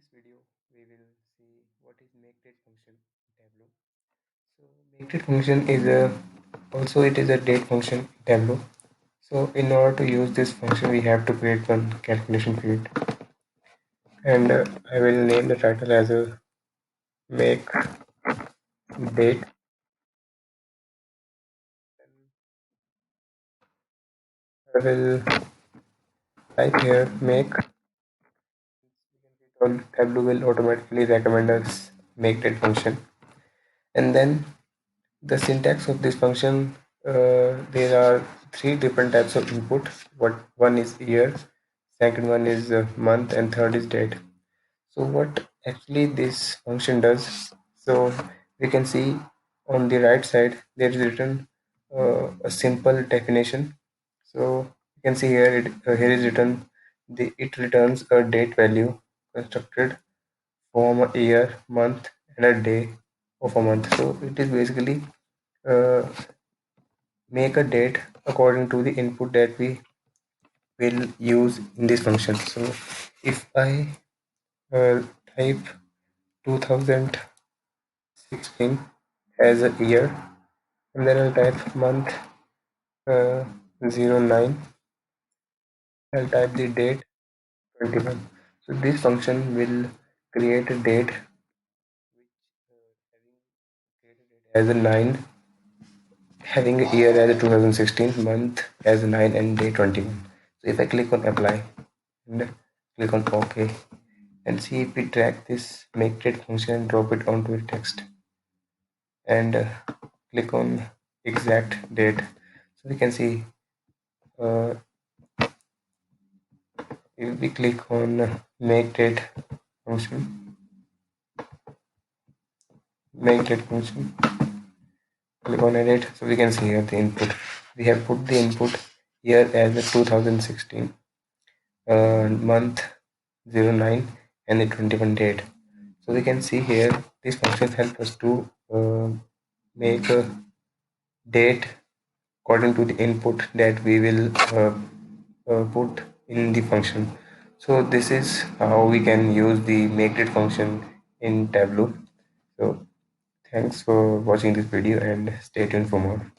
this video, we will see what is MakeDate function in Tableau. So MakeDate function is it is a date function in Tableau. So in order to use this function, we have to create one calculation field, and I will name the title as a make date. I will type here make. On Tableau will automatically recommend us MakeDate function, and then the syntax of this function, there are three different types of input. What one is year, second one is month, and third is date. So what actually this function does? So we can see on the right side there is written a simple definition. So you can see here here is written it returns a date value constructed from a year, month, and a day of a month. So it is basically uh, make a date according to the input that we will use in this function. So if I uh, type 2016 as a year, and then I'll type month uh, 09, I'll type the date 21. So this function will create a date as a 9, having a year as a 2016, month as a 9, and day 21. So if I click on apply and click on OK, and see if we drag this make date function and drop it onto the text, and click on exact date, so we can see uh, if we click on make date function, make date function, click on edit, so we can see here the input. We have put the input here as a 2016, month 09, and the 21 date. So we can see here these functions help us to make a date according to the input that we will put in the function. So this is how we can use the makedate function in Tableau. So thanks for watching this video and stay tuned for more.